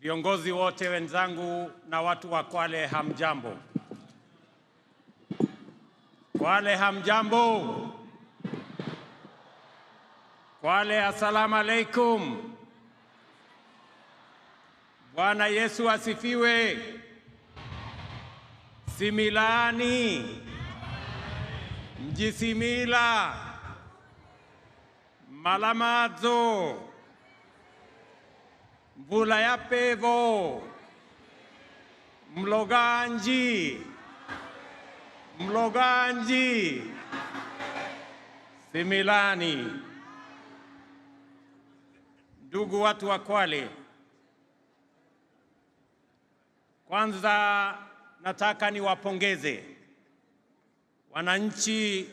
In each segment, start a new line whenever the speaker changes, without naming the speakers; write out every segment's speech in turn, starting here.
Viongozi wote wenzangu na watu wa Kwale, hamjambo. Kwale, hamjambo. Kwale, assalamu alaikum. Bwana Yesu asifiwe. Similani, mjisimila, malamazo, mvula ya pevo, mloganji, similani. Ndugu watu wa Kwale, kwanza nataka niwapongeze wananchi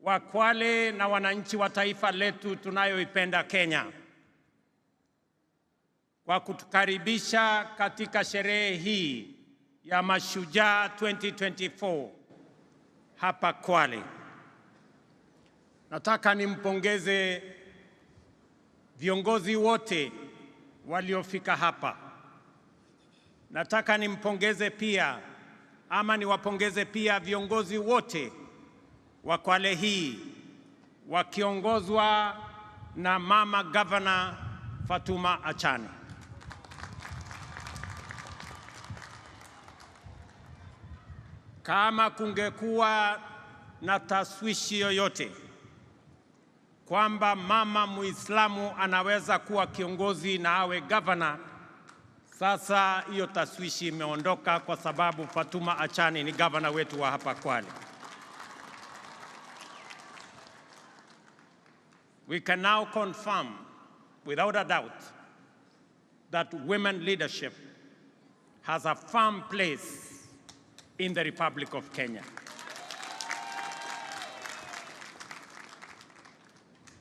wa Kwale na wananchi wa taifa letu tunayoipenda Kenya kwa kutukaribisha katika sherehe hii ya Mashujaa 2024 hapa Kwale. Nataka nimpongeze viongozi wote waliofika hapa. Nataka niwapongeze pia viongozi wote wa Kwale hii wakiongozwa na Mama Governor Fatuma Achane. Kama kungekuwa na taswishi yoyote kwamba mama Muislamu anaweza kuwa kiongozi na awe governor, sasa hiyo taswishi imeondoka, kwa sababu Fatuma Achane ni governor wetu wa hapa Kwale. We can now confirm without a doubt that women leadership has a firm place in the Republic of Kenya.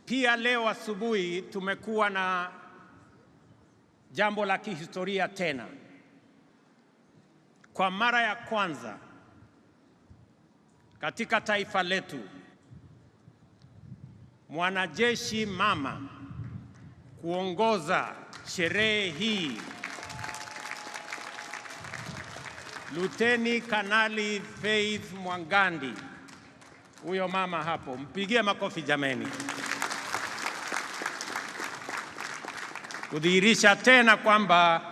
Pia leo asubuhi tumekuwa na jambo la kihistoria tena. Kwa mara ya kwanza katika taifa letu, mwanajeshi mama kuongoza sherehe hii, Luteni Kanali Faith Mwangandi. Huyo mama hapo, mpigie makofi jameni. Kudhihirisha tena kwamba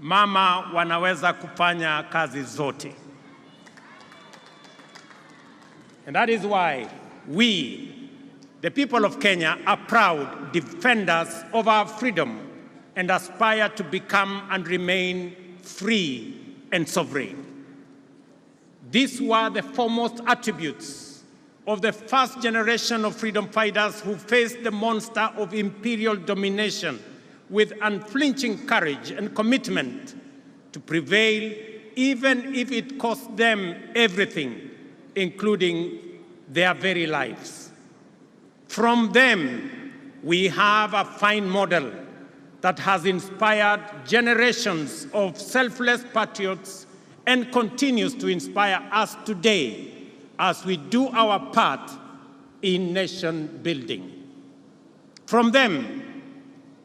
mama wanaweza kufanya kazi zote. And that is why we, the people of Kenya, are proud defenders of our freedom and aspire to become and remain free and sovereign. These were the foremost attributes of the first generation of freedom fighters who faced the monster of imperial domination with unflinching courage and commitment to prevail, even if it cost them everything, including their very lives. From them, we have a fine model that has inspired generations of selfless patriots and continues to inspire us today as we do our part in nation building. From them,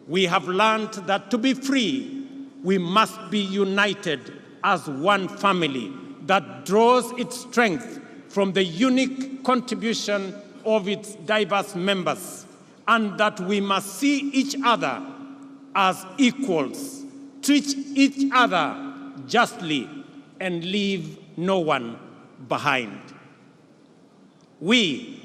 we have learned that to be free, we must be united as one family that draws its strength from the unique contribution of its diverse members, and that we must see each other as equals, treat each other justly, and leave no one behind. We,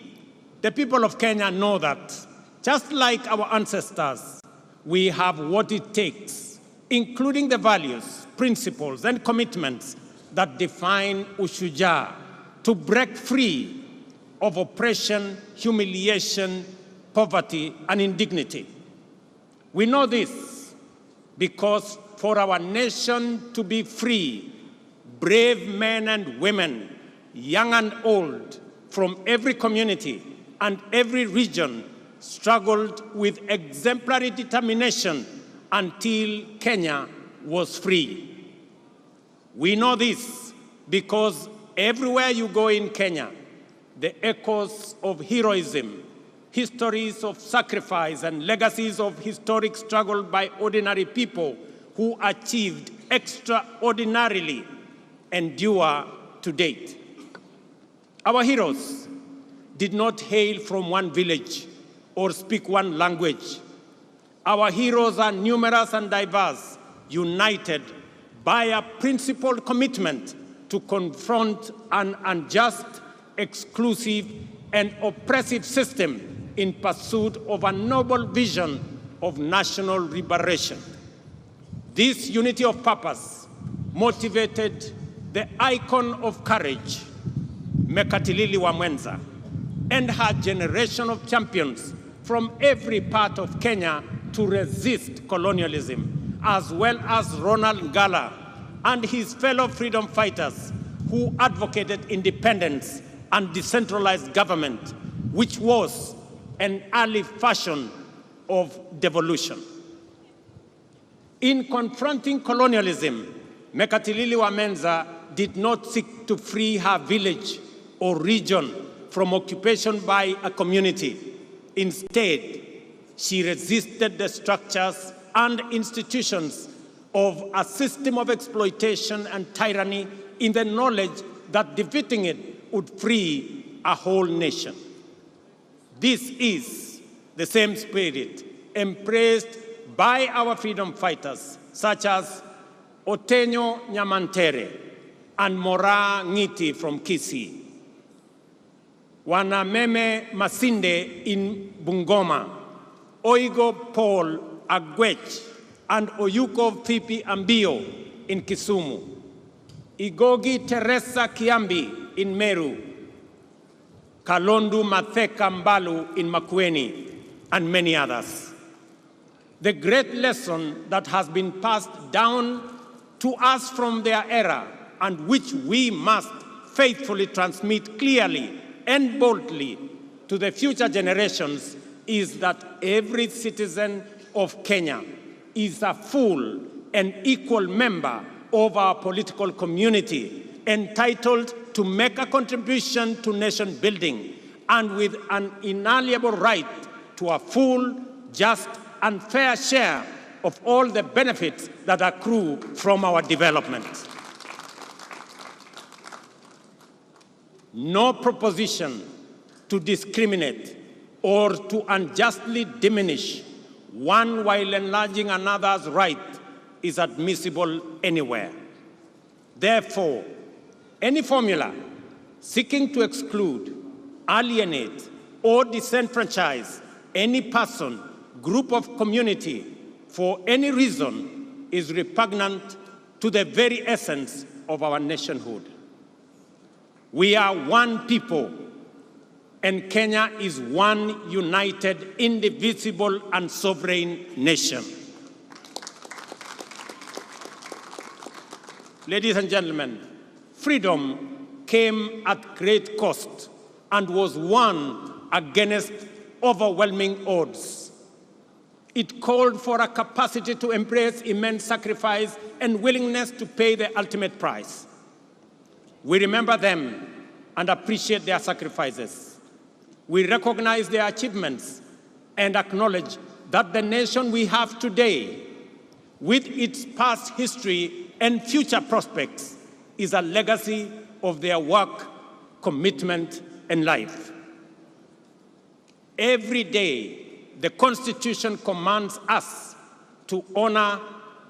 the people of Kenya, know that just like our ancestors, we have what it takes, including the values, principles, and commitments that define Ushujaa, to break free of oppression, humiliation, poverty, and indignity. We know this because for our nation to be free, brave men and women, young and old, from every community and every region, struggled with exemplary determination until Kenya was free. We know this because everywhere you go in Kenya, the echoes of heroism, histories of sacrifice, and legacies of historic struggle by ordinary people who achieved extraordinarily endure to date. Our heroes did not hail from one village or speak one language. Our heroes are numerous and diverse, united by a principled commitment to confront an unjust, exclusive, and oppressive system in pursuit of a noble vision of national liberation. This unity of purpose motivated the icon of courage, Mekatilili Wamwenza, and her generation of champions from every part of Kenya to resist colonialism, as well as Ronald Ngala and his fellow freedom fighters who advocated independence and decentralized government, which was an early fashion of devolution. In confronting colonialism, Mekatilili Wamwenza did not seek to free her village or region from occupation by a community. Instead, she resisted the structures and institutions of a system of exploitation and tyranny in the knowledge that defeating it would free a whole nation. This is the same spirit embraced by our freedom fighters, such as Otenyo Nyamantere and Mora Ngiti from Kisii, Wanameme Masinde in Bungoma, Oigo Paul Agwech and Oyuko Fipi Ambio in Kisumu, Igogi Teresa Kiambi in Meru, Kalondu Matheka Mbalu in Makueni, and many others. The great lesson that has been passed down to us from their era and which we must faithfully transmit clearly and boldly to the future generations is that every citizen of Kenya is a full and equal member of our political community, entitled to make a contribution to nation building and with an inalienable right to a full, just, and fair share of all the benefits that accrue from our development. No proposition to discriminate or to unjustly diminish one while enlarging another's right is admissible anywhere. Therefore, any formula seeking to exclude, alienate, or disenfranchise any person, group of community for any reason is repugnant to the very essence of our nationhood. We are one people, and Kenya is one united, indivisible, and sovereign nation. Ladies and gentlemen, freedom came at great cost and was won against overwhelming odds. It called for a capacity to embrace immense sacrifice and willingness to pay the ultimate price. We remember them and appreciate their sacrifices. We recognize their achievements and acknowledge that the nation we have today, with its past history and future prospects, is a legacy of their work, commitment, and life. Every day, the Constitution commands us to honor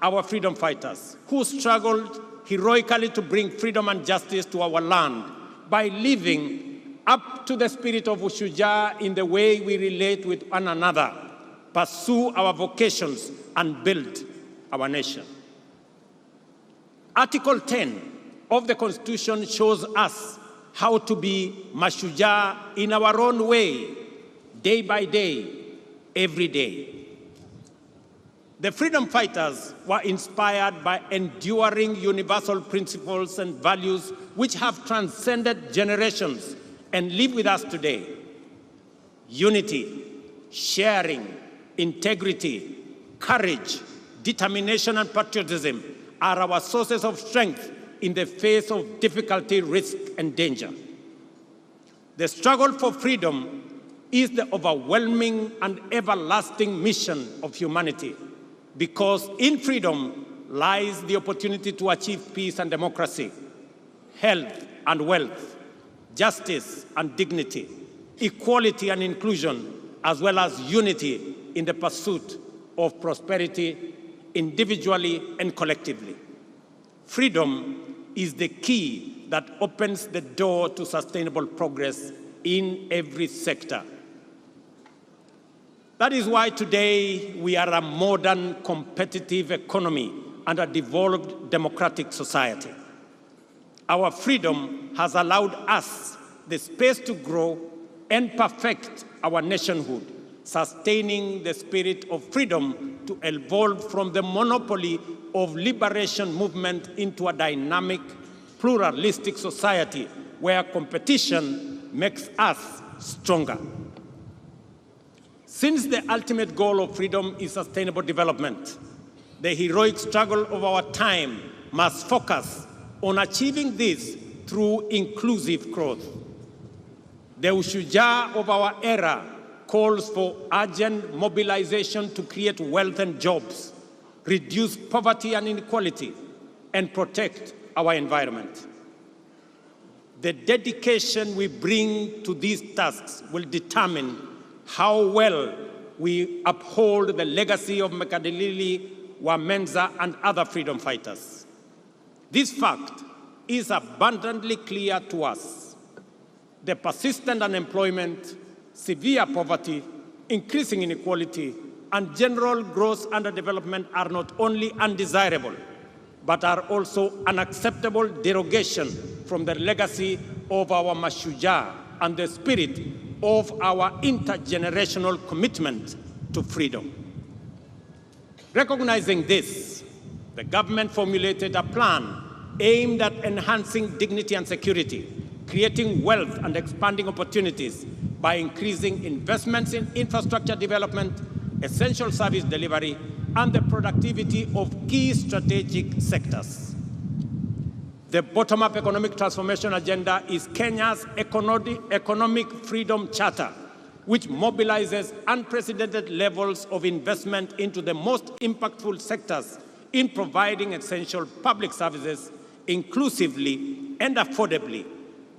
our freedom fighters who struggled heroically to bring freedom and justice to our land by living up to the spirit of Ushujaa in the way we relate with one another, pursue our vocations, and build our nation. Article 10 of the Constitution shows us how to be mashujaa in our own way, day by day, every day. The freedom fighters were inspired by enduring universal principles and values which have transcended generations and live with us today. Unity, sharing, integrity, courage, determination, and patriotism are our sources of strength in the face of difficulty, risk, and danger. The struggle for freedom is the overwhelming and everlasting mission of humanity, because in freedom lies the opportunity to achieve peace and democracy, health and wealth, justice and dignity, equality and inclusion, as well as unity in the pursuit of prosperity individually and collectively. Freedom is the key that opens the door to sustainable progress in every sector. That is why today we are a modern, competitive economy and a devolved democratic society. Our freedom has allowed us the space to grow and perfect our nationhood, sustaining the spirit of freedom to evolve from the monopoly of liberation movement into a dynamic, pluralistic society where competition makes us stronger. Since the ultimate goal of freedom is sustainable development, the heroic struggle of our time must focus on achieving this through inclusive growth. The ushujaa of our era calls for urgent mobilization to create wealth and jobs, reduce poverty and inequality, and protect our environment. The dedication we bring to these tasks will determine how well we uphold the legacy of Mekadilili, Wamenza, and other freedom fighters. This fact is abundantly clear to us. The persistent unemployment, severe poverty, increasing inequality, and general gross underdevelopment are not only undesirable, but are also unacceptable derogation from the legacy of our mashujaa and the spirit of our intergenerational commitment to freedom. Recognizing this, the government formulated a plan aimed at enhancing dignity and security, creating wealth and expanding opportunities by increasing investments in infrastructure development, essential service delivery, and the productivity of key strategic sectors. The bottom-up economic transformation agenda is Kenya's economic freedom charter, which mobilizes unprecedented levels of investment into the most impactful sectors in providing essential public services inclusively and affordably,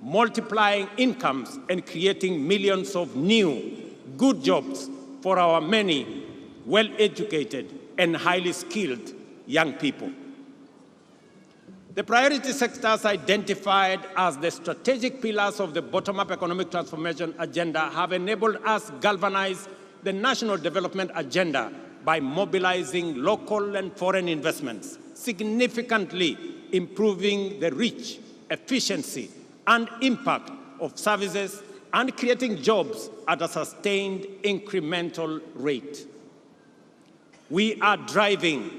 multiplying incomes and creating millions of new, good jobs for our many well-educated and highly skilled young people. The priority sectors identified as the strategic pillars of the bottom-up economic transformation agenda have enabled us to galvanize the national development agenda by mobilizing local and foreign investments, significantly improving the reach, efficiency, and impact of services and creating jobs at a sustained incremental rate. We are driving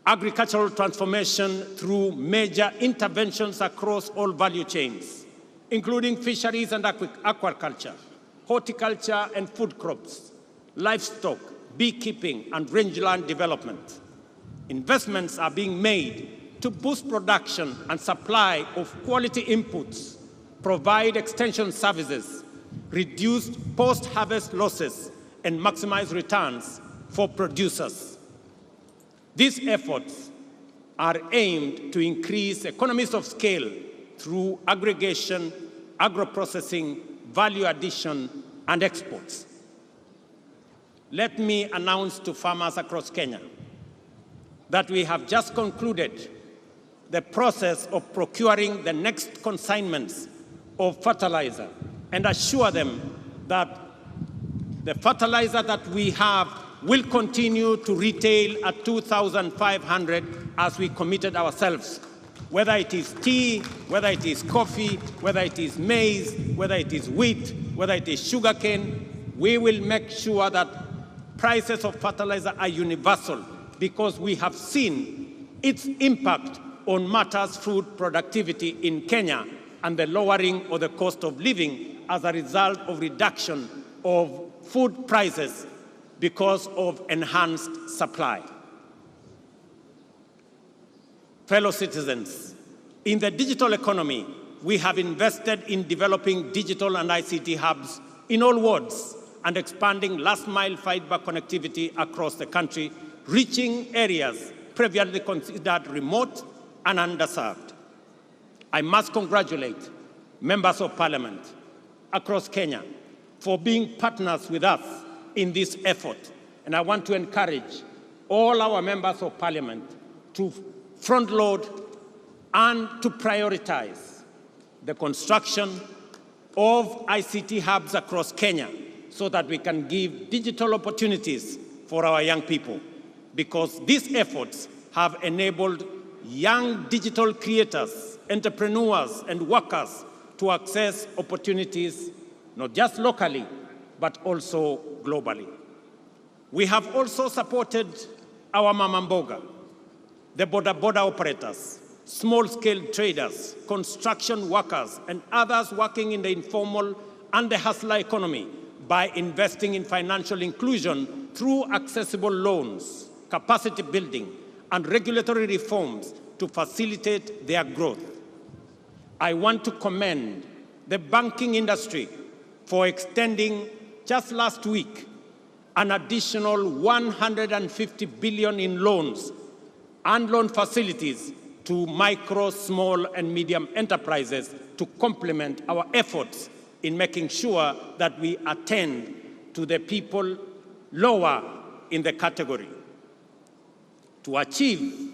agricultural transformation through major interventions across all value chains, including fisheries and aquaculture, horticulture and food crops, livestock, beekeeping, and rangeland development. Investments are being made to boost production and supply of quality inputs, provide extension services, reduce post-harvest losses, and maximize returns for producers. These efforts are aimed to increase economies of scale through aggregation, agro-processing, value addition, and exports. Let me announce to farmers across Kenya that we have just concluded the process of procuring the next consignments of fertilizer and assure them that the fertilizer that we have will continue to retail at 2,500 as we committed ourselves. Whether it is tea, whether it is coffee, whether it is maize, whether it is wheat, whether it is sugarcane, we will make sure that prices of fertilizer are universal because we have seen its impact on matters food productivity in Kenya and the lowering of the cost of living as a result of reduction of food prices because of enhanced supply. Fellow citizens, in the digital economy, we have invested in developing digital and ICT hubs in all wards and expanding last-mile fiber connectivity across the country, reaching areas previously considered remote and underserved. I must congratulate members of parliament across Kenya for being partners with us in this effort. And I want to encourage all our members of parliament to front load and to prioritize the construction of ICT hubs across Kenya so that we can give digital opportunities for our young people, because these efforts have enabled young digital creators, entrepreneurs, and workers to access opportunities not just locally, but also globally. We have also supported our mama mboga, the boda operators, small-scale traders, construction workers, and others working in the informal and the hustler economy by investing in financial inclusion through accessible loans, capacity building, and regulatory reforms to facilitate their growth. I want to commend the banking industry for extending, just last week, an additional 150 billion in loans and loan facilities to micro, small, and medium enterprises to complement our efforts in making sure that we attend to the people lower in the category. To achieve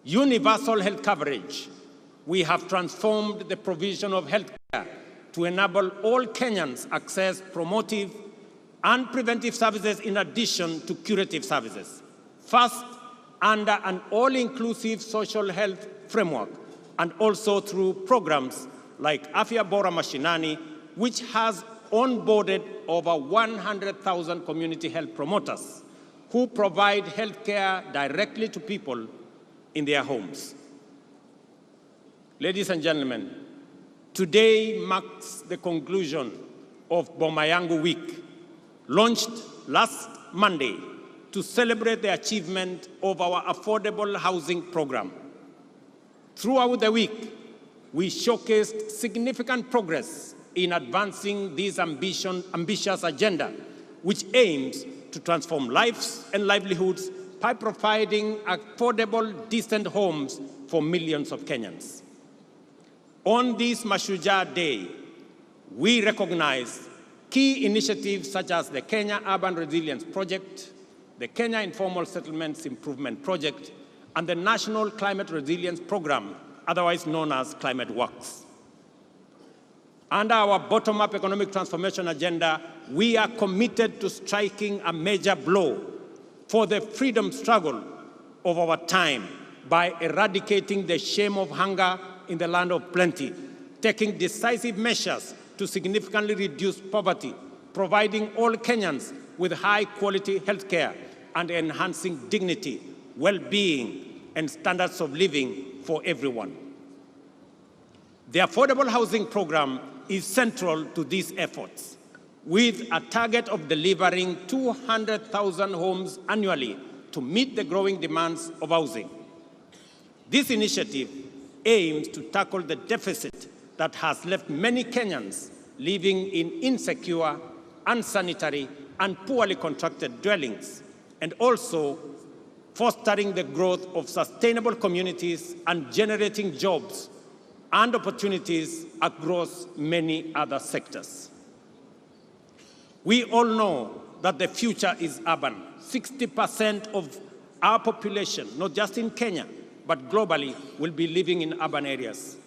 universal health coverage, we have transformed the provision of health care to enable all Kenyans access promotive and preventive services in addition to curative services. First, under an all-inclusive social health framework, and also through programs like Afya Bora Mashinani, which has onboarded over 100,000 community health promoters who provide health care directly to people in their homes. Ladies and gentlemen, today marks the conclusion of Boma Yangu Week, launched last Monday to celebrate the achievement of our affordable housing program. Throughout the week, we showcased significant progress in advancing this ambitious agenda, which aims to transform lives and livelihoods by providing affordable, decent homes for millions of Kenyans. On this Mashujaa Day, we recognize key initiatives such as the Kenya Urban Resilience Project, the Kenya Informal Settlements Improvement Project, and the National Climate Resilience Program, otherwise known as Climate Works. Under our bottom-up economic transformation agenda, we are committed to striking a major blow for the freedom struggle of our time by eradicating the shame of hunger in the land of plenty, taking decisive measures to significantly reduce poverty, providing all Kenyans with high-quality health care, and enhancing dignity, well-being, and standards of living for everyone. The Affordable Housing Program is central to these efforts, with a target of delivering 200,000 homes annually to meet the growing demands of housing. This initiative aims to tackle the deficit that has left many Kenyans living in insecure, unsanitary, and poorly constructed dwellings, and also fostering the growth of sustainable communities and generating jobs and opportunities across many other sectors. We all know that the future is urban. 60% of our population, not just in Kenya, but globally, will be living in urban areas.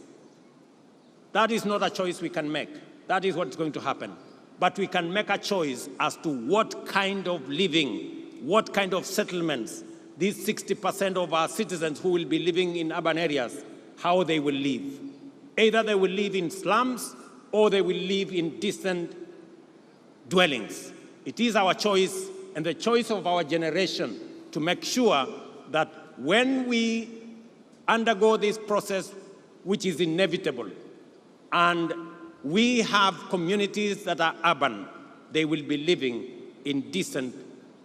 That is not a choice we can make. That is what's going to happen. But we can make a choice as to what kind of living, what kind of settlements these 60% of our citizens who will be living in urban areas, how they will live. Either they will live in slums or they will live in decent dwellings. It is our choice and the choice of our generation to make sure that when we undergo this process, which is inevitable, and we have communities that are urban, they will be living in decent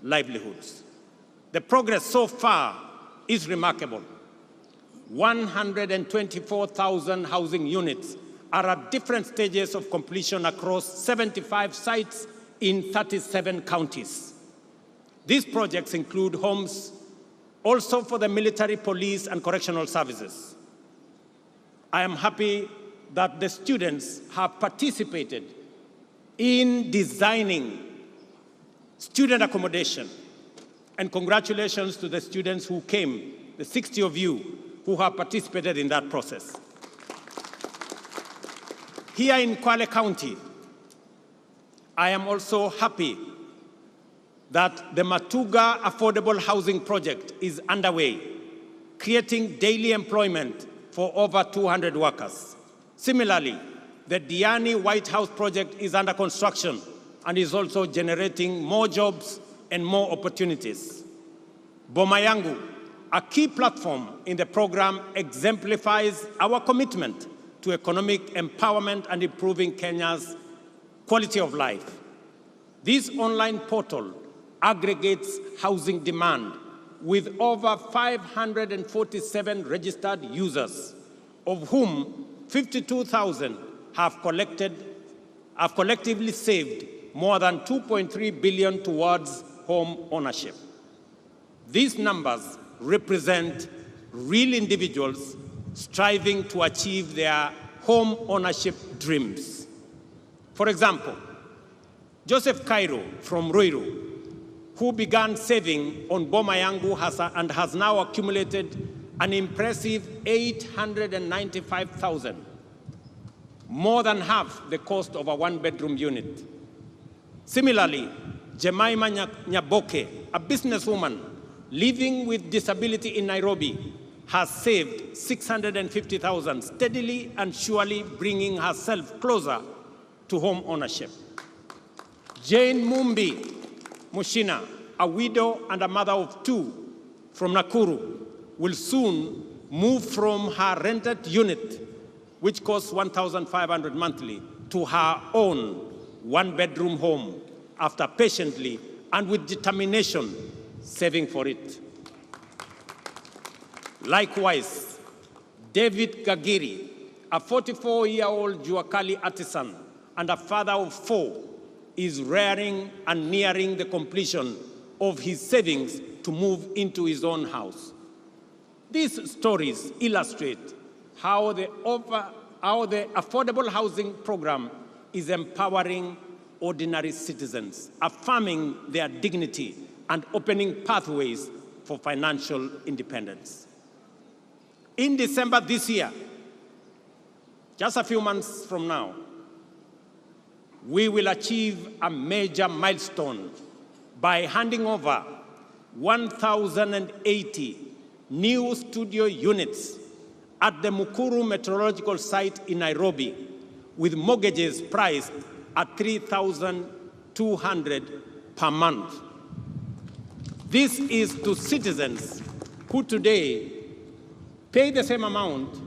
livelihoods. The progress so far is remarkable. 124,000 housing units are at different stages of completion across 75 sites in 37 counties. These projects include homes also for the military, police, and correctional services. I am happy that the students have participated in designing student accommodation. And congratulations to the students who came, the 60 of you who have participated in that process. Here in Kwale County, I am also happy that the Matuga Affordable Housing Project is underway, creating daily employment for over 200 workers. Similarly, the Diani White House project is under construction and is also generating more jobs and more opportunities. Boma Yangu, a key platform in the program, exemplifies our commitment to economic empowerment and improving Kenya's quality of life. This online portal aggregates housing demand with over 547 registered users, of whom 52,000 have collectively saved more than 2.3 billion towards home ownership. These numbers represent real individuals striving to achieve their home ownership dreams. For example, Joseph Cairo from Ruiru, who began saving on Boma Yangu and has now accumulated an impressive 895,000, more than half the cost of a one-bedroom unit. Similarly, Jemima Nyaboke, a businesswoman living with disability in Nairobi, has saved 650,000, steadily and surely bringing herself closer to home ownership. Jane Mumbi Mushina, a widow and a mother of two from Nakuru, will soon move from her rented unit, which costs 1,500 monthly, to her own one-bedroom home after patiently and with determination saving for it. Likewise, David Gagiri, a 44-year-old Juakali artisan and a father of 4, is rearing and nearing the completion of his savings to move into his own house. These stories illustrate how the affordable housing program is empowering ordinary citizens, affirming their dignity and opening pathways for financial independence. In December this year, just a few months from now, we will achieve a major milestone by handing over 1,080 new studio units at the Mukuru Meteorological Site in Nairobi, with mortgages priced at $3,200 per month. This is to citizens who today pay the same amount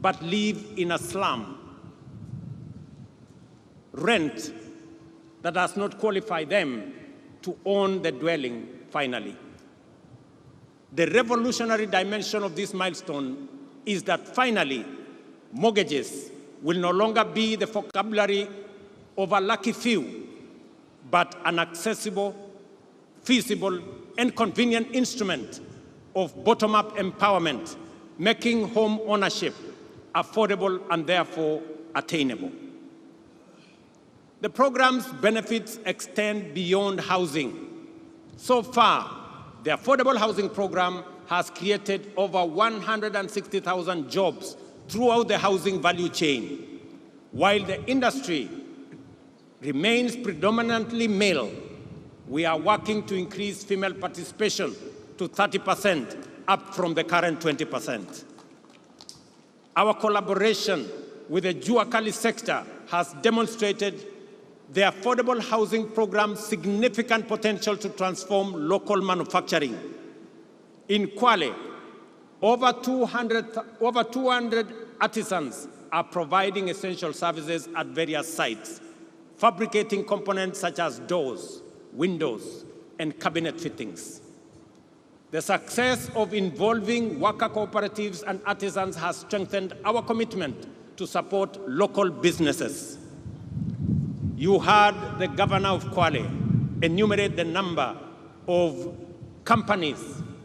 but live in a slum, rent that does not qualify them to own the dwelling finally. The revolutionary dimension of this milestone is that finally, mortgages will no longer be the vocabulary of a lucky few, but an accessible, feasible, and convenient instrument of bottom-up empowerment, making home ownership affordable and therefore attainable. The program's benefits extend beyond housing. So far, the Affordable Housing Program has created over 160,000 jobs throughout the housing value chain. While the industry remains predominantly male, we are working to increase female participation to 30%, up from the current 20%. Our collaboration with the Juakali sector has demonstrated the Affordable Housing Program's significant potential to transform local manufacturing. In Kwale, over 200 artisans are providing essential services at various sites, fabricating components such as doors, windows, and cabinet fittings. The success of involving worker cooperatives and artisans has strengthened our commitment to support local businesses. You heard the governor of Kwale enumerate the number of companies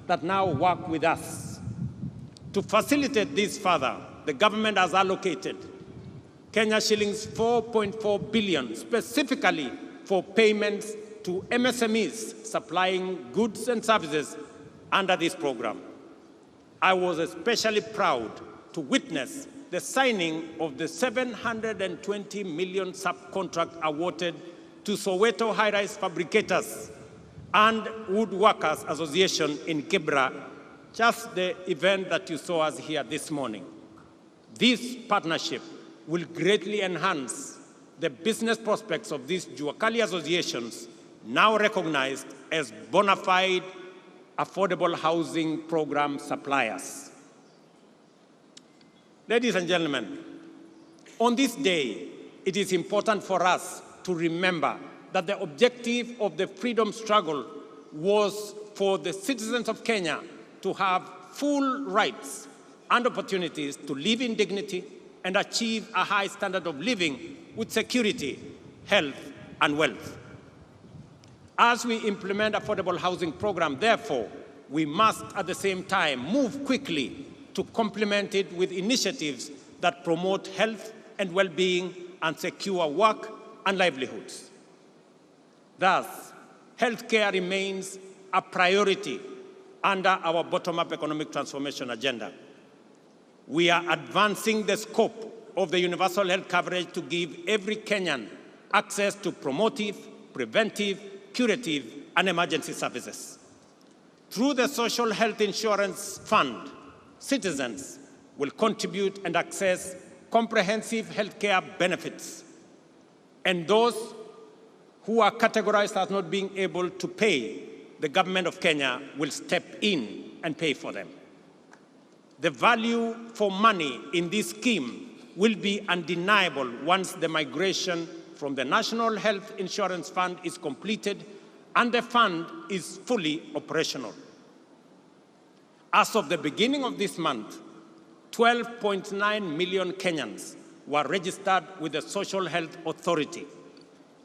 that that now work with us. To facilitate this further, the government has allocated Kenya shillings 4.4 billion specifically for payments to MSMEs supplying goods and services under this program. I was especially proud to witness the signing of the 720 million subcontract awarded to Soweto High-Rise Fabricators and Woodworkers Association in Kibra, just the event that you saw us here this morning. This partnership will greatly enhance the business prospects of these Juakali associations, now recognized as bona fide affordable housing program suppliers. Ladies and gentlemen, on this day, it is important for us to remember that the objective of the freedom struggle was for the citizens of Kenya to have full rights and opportunities to live in dignity and achieve a high standard of living with security, health, and wealth. As we implement affordable housing program, therefore, we must at the same time move quickly to complement it with initiatives that promote health and well-being and secure work and livelihoods. Thus, healthcare remains a priority under our bottom-up economic transformation agenda. We are advancing the scope of the universal health coverage to give every Kenyan access to promotive, preventive, curative, and emergency services. Through the Social Health Insurance Fund, citizens will contribute and access comprehensive healthcare benefits, and those who are categorized as not being able to pay, the government of Kenya will step in and pay for them. The value for money in this scheme will be undeniable once the migration from the National Health Insurance Fund is completed and the fund is fully operational. As of the beginning of this month, 12.9 million Kenyans were registered with the Social Health Authority,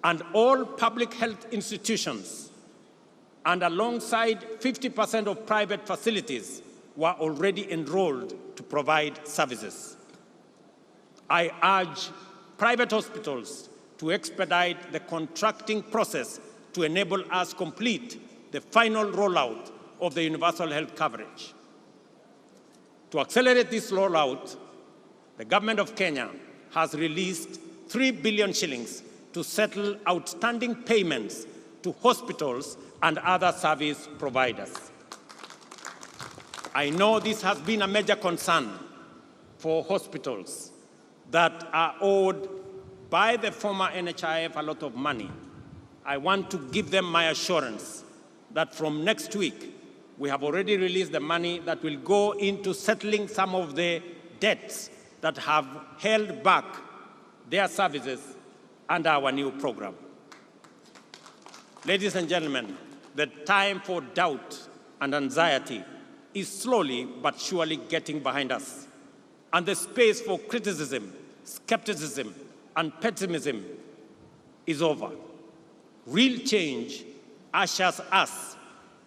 and all public health institutions, and alongside 50% of private facilities, were already enrolled to provide services. I urge private hospitals to expedite the contracting process to enable us complete the final rollout of the universal health coverage. To accelerate this rollout, the government of Kenya has released 3 billion shillings to settle outstanding payments to hospitals and other service providers. I know this has been a major concern for hospitals that are owed by the former NHIF a lot of money. I want to give them my assurance that from next week, we have already released the money that will go into settling some of the debts that have held back their services under our new program. Ladies and gentlemen, the time for doubt and anxiety is slowly but surely getting behind us, and the space for criticism, skepticism, and pessimism is over. Real change ushers us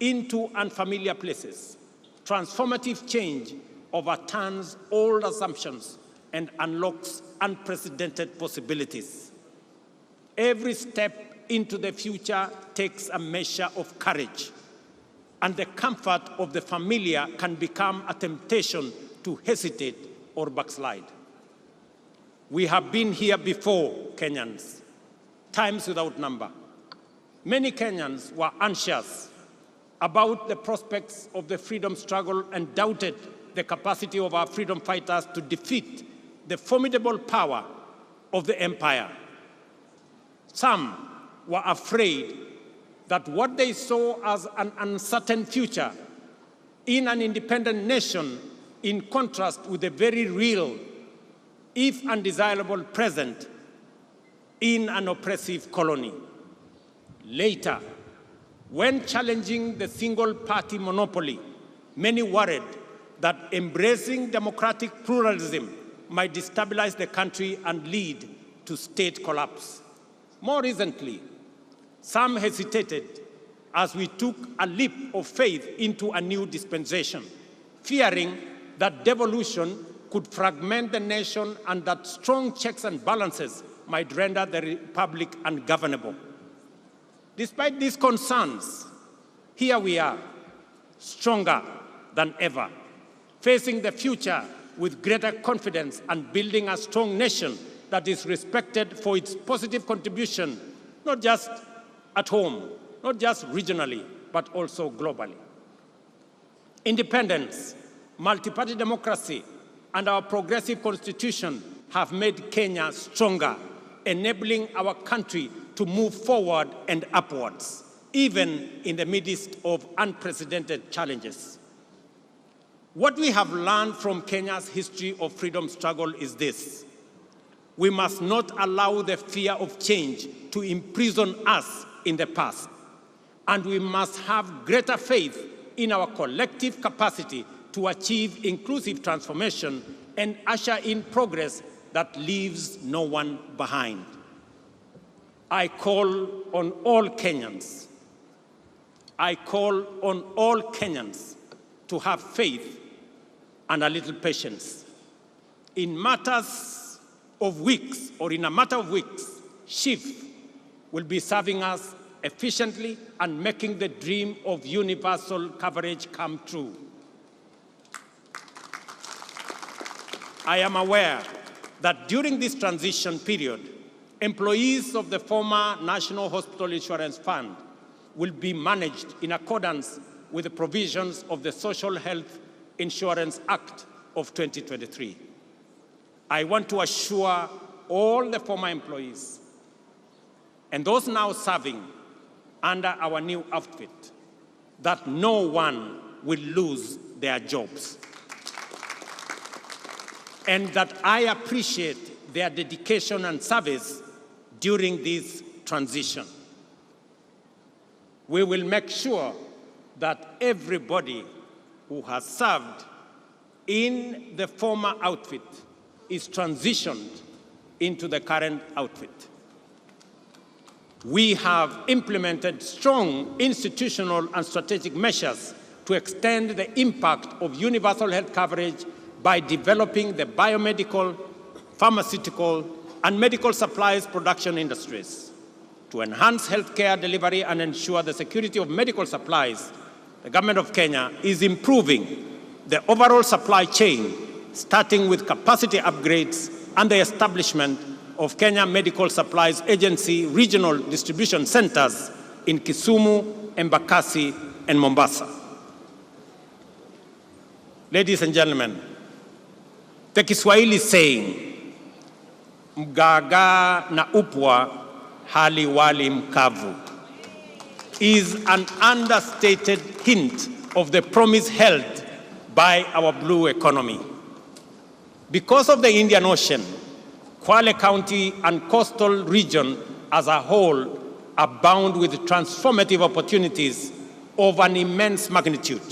into unfamiliar places. Transformative change overturns old assumptions and unlocks unprecedented possibilities. Every step into the future takes a measure of courage, and the comfort of the familiar can become a temptation to hesitate or backslide. We have been here before, Kenyans, times without number. Many Kenyans were anxious about the prospects of the freedom struggle and doubted the capacity of our freedom fighters to defeat the formidable power of the empire. Some were afraid that what they saw as an uncertain future in an independent nation, in contrast with the very real, if undesirable, present in an oppressive colony. Later, when challenging the single-party monopoly, many worried that embracing democratic pluralism might destabilize the country and lead to state collapse. More recently, some hesitated as we took a leap of faith into a new dispensation, fearing that devolution could fragment the nation and that strong checks and balances might render the republic ungovernable. Despite these concerns, here we are, stronger than ever, facing the future with greater confidence and building a strong nation that is respected for its positive contribution, not just at home, not just regionally, but also globally. Independence, multi-party democracy, and our progressive constitution have made Kenya stronger, enabling our country to move forward and upwards, even in the midst of unprecedented challenges. What we have learned from Kenya's history of freedom struggle is this: we must not allow the fear of change to imprison us in the past, and we must have greater faith in our collective capacity to achieve inclusive transformation and usher in progress that leaves no one behind. I call on all Kenyans. I call on all Kenyans to have faith and a little patience. In matters of weeks, or in a matter of weeks, SHIF will be serving us efficiently and making the dream of universal coverage come true. I am aware that during this transition period, employees of the former National Hospital Insurance Fund will be managed in accordance with the provisions of the Social Health Insurance Act of 2023. I want to assure all the former employees and those now serving under our new outfit that no one will lose their jobs, and that I appreciate their dedication and service during this transition. We will make sure that everybody who has served in the former outfit is transitioned into the current outfit. We have implemented strong institutional and strategic measures to extend the impact of universal health coverage by developing the biomedical, pharmaceutical, and medical supplies production industries. To enhance healthcare delivery and ensure the security of medical supplies, the government of Kenya is improving the overall supply chain, starting with capacity upgrades and the establishment of Kenya Medical Supplies Agency regional distribution centers in Kisumu, Embakasi, and Mombasa. Ladies and gentlemen, the Kiswahili saying, mgaga na upwa hali wali mkavu, is an understated hint of the promise held by our blue economy. Because of the Indian Ocean, Kwale County and coastal region as a whole abound with transformative opportunities of an immense magnitude.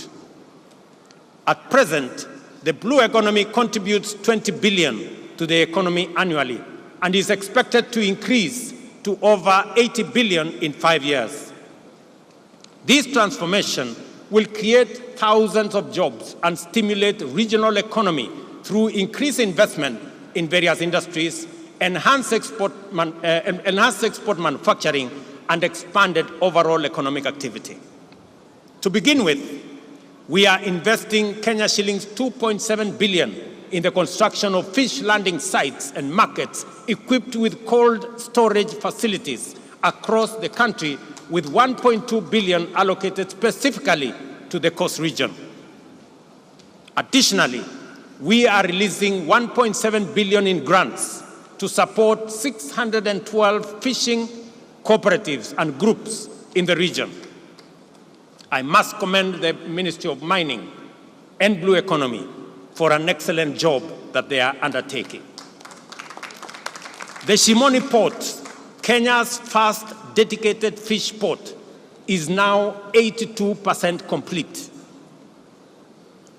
At present, the blue economy contributes 20 billion to the economy annually and is expected to increase to over 80 billion in 5 years. This transformation will create thousands of jobs and stimulate regional economy through increased investment in various industries, enhanced export manufacturing, and expanded overall economic activity. To begin with, we are investing Kenya shillings 2.7 billion in the construction of fish landing sites and markets equipped with cold storage facilities across the country, with 1.2 billion allocated specifically to the coast region. Additionally, we are releasing 1.7 billion in grants to support 612 fishing cooperatives and groups in the region. I must commend the Ministry of Mining and Blue Economy for an excellent job that they are undertaking. The Shimoni Port, Kenya's first dedicated fish port, is now 82% complete.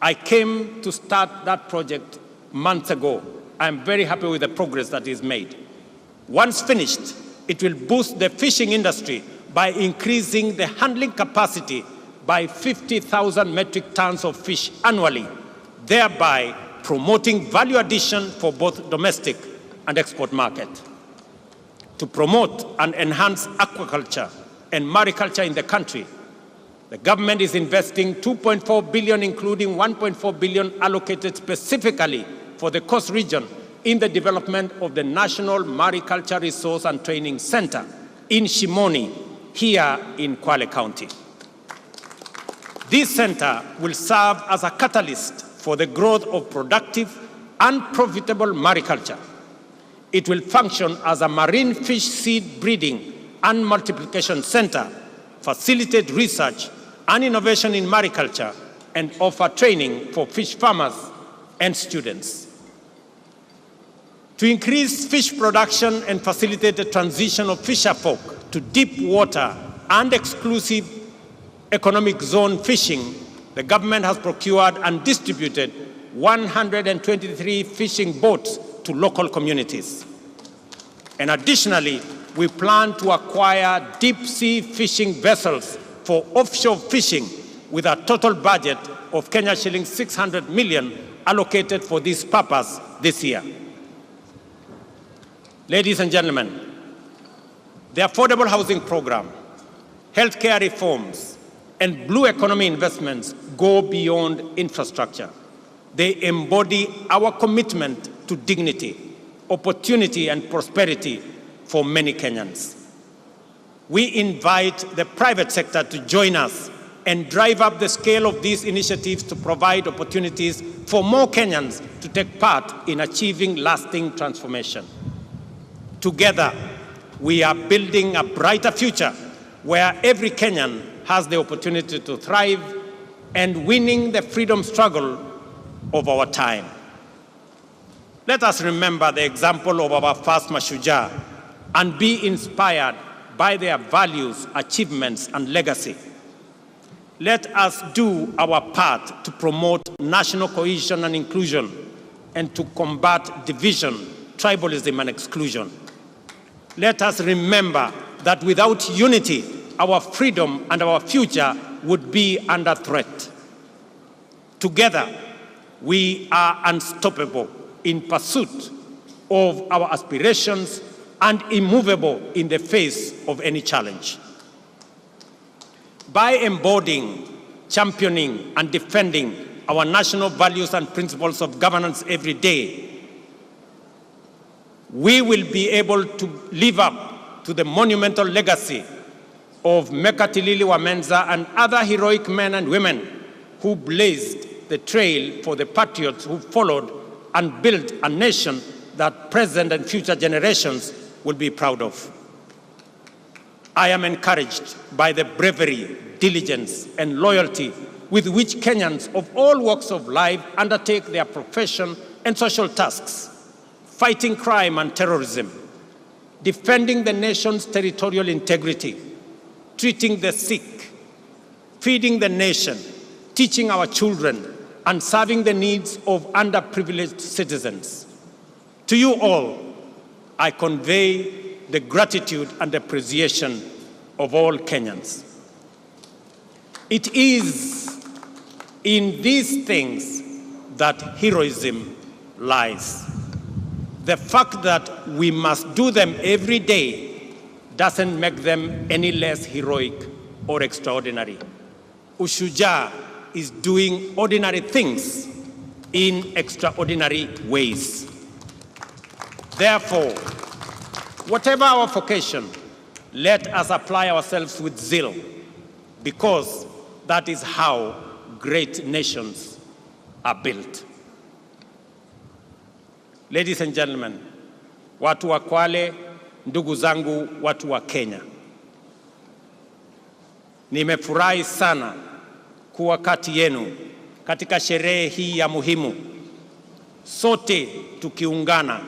I came to start that project months ago. I'm very happy with the progress that is made. Once finished, it will boost the fishing industry by increasing the handling capacity by 50,000 metric tons of fish annually, thereby promoting value addition for both domestic and export market. To promote and enhance aquaculture and mariculture in the country, the government is investing 2.4 billion, including 1.4 billion allocated specifically for the Coast region in the development of the National Mariculture Resource and Training Center in Shimoni, here in Kwale County. This center will serve as a catalyst for the growth of productive and profitable mariculture. It will function as a marine fish seed breeding and multiplication center, facilitate research and innovation in mariculture, and offer training for fish farmers and students. To increase fish production and facilitate the transition of fisherfolk to deep water and exclusive economic zone fishing, the government has procured and distributed 123 fishing boats to local communities. And additionally, we plan to acquire deep-sea fishing vessels for offshore fishing with a total budget of Kenya shillings 600 million allocated for this purpose this year. Ladies and gentlemen, the affordable housing program, healthcare reforms, and blue economy investments go beyond infrastructure. They embody our commitment to dignity, opportunity, and prosperity for many Kenyans. We invite the private sector to join us and drive up the scale of these initiatives to provide opportunities for more Kenyans to take part in achieving lasting transformation. Together, we are building a brighter future where every Kenyan has the opportunity to thrive and winning the freedom struggle of our time. Let us remember the example of our first Mashujaa and be inspired by their values, achievements, and legacy. Let us do our part to promote national cohesion and inclusion and to combat division, tribalism, and exclusion. Let us remember that without unity, our freedom and our future would be under threat. Together, we are unstoppable in pursuit of our aspirations and immovable in the face of any challenge. By embodying, championing, and defending our national values and principles of governance every day, we will be able to live up to the monumental legacy of Mekatilili Wamenza and other heroic men and women who blazed the trail for the patriots who followed and built a nation that present and future generations will be proud of. I am encouraged by the bravery, diligence, and loyalty with which Kenyans of all walks of life undertake their profession and social tasks, fighting crime and terrorism, defending the nation's territorial integrity, treating the sick, feeding the nation, teaching our children, and serving the needs of underprivileged citizens. To you all, I convey the gratitude and appreciation of all Kenyans. It is in these things that heroism lies. The fact that we must do them every day doesn't make them any less heroic or extraordinary. Ushujaa is doing ordinary things in extraordinary ways. Therefore, whatever our vocation, let us apply ourselves with zeal, because that is how great nations are built. Ladies and gentlemen, watu wa Kwale, ndugu zangu watu wa Kenya, nimefurahi sana kuwa kati yenu katika sherehe hii ya muhimu, sote tukiungana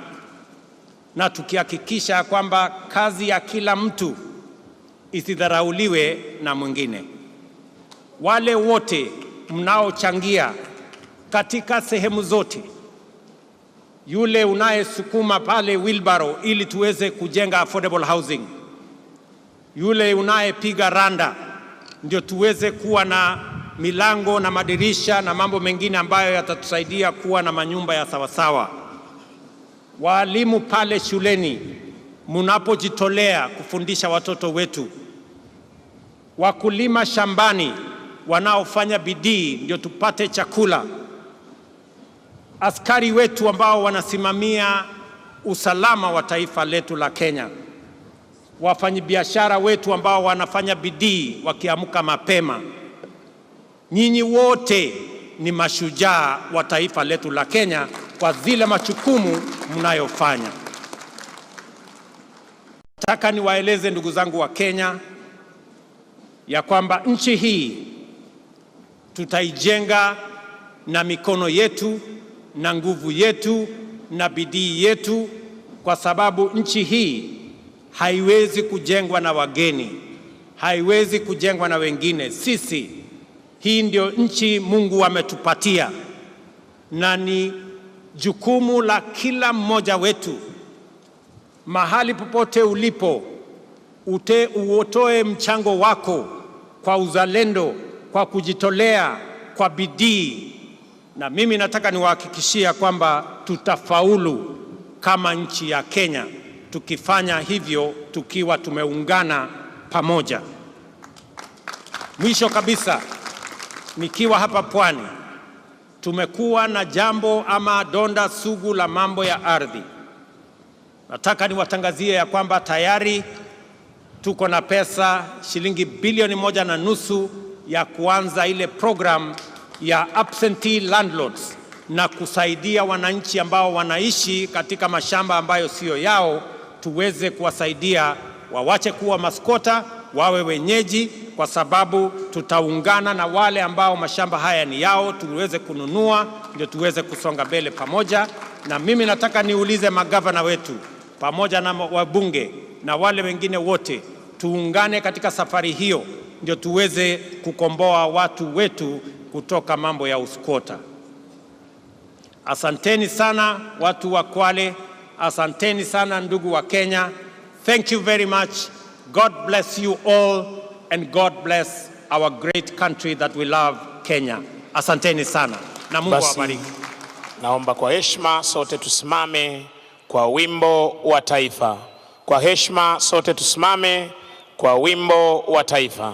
na tukihakikisha kwamba kazi ya kila mtu isidharauliwe na mwingine. Wale wote mnaochangia katika sehemu zote, yule unayesukuma pale wheelbarrow ili tuweze kujenga affordable housing, yule unayepiga randa, ndio tuweze kuwa na milango na madirisha na mambo mengine ambayo yatatusaidia kuwa na manyumba ya sawasawa. Walimu pale shuleni, munapojitolea kufundisha watoto wetu. Wakulima shambani wanaofanya bidii ndio tupate chakula. Askari wetu ambao wanasimamia usalama wa taifa letu la Kenya. Wafanyabiashara wetu ambao wanafanya bidii wakiamka mapema. Nyinyi wote ni mashujaa wa taifa letu la Kenya kwa zile majukumu mnayofanya. Nataka niwaeleze ndugu zangu wa Kenya ya kwamba nchi hii tutaijenga na mikono yetu na nguvu yetu na bidii yetu, kwa sababu nchi hii haiwezi kujengwa na wageni, haiwezi kujengwa na wengine. Hii ndio nchi Mungu ametupatia, na ni jukumu la kila mmoja wetu, mahali popote ulipo, utoe mchango wako kwa uzalendo, kwa kujitolea, kwa bidii. Na mimi nataka niwahakikishia kwamba tutafaulu kama nchi ya Kenya tukifanya hivyo, tukiwa tumeungana pamoja. Mwisho kabisa, nikiwa hapa Pwani, tumekuwa na jambo ama donda sugu la mambo ya ardhi. Nataka niwatangazie ya kwamba tayari tuko na pesa shilingi bilioni 1.5 ya kuanza ile program ya absentee landlords, na kusaidia wananchi ambao wanaishi katika mashamba ambayo sio yao, tuweze kuwasaidia wawache kuwa maskota, wawe wenyeji, kwa sababu tutaungana na wale ambao mashamba haya ni yao, tuweze kununua, ndio tuweze kusonga mbele pamoja. Na mimi nataka niulize magavana wetu pamoja na wabunge na wale wengine wote, tuungane katika safari hiyo, ndio tuweze kukomboa watu wetu kutoka mambo ya uskota. Asanteni sana watu wa Kwale, asanteni sana ndugu wa Kenya. Thank you very much. God bless you all, and God bless our great country that we love, Kenya. Asanteni sana na Mungu awabariki.
Naomba kwa heshima sote tusimame kwa wimbo wa taifa. Kwa heshima sote tusimame kwa wimbo wa taifa.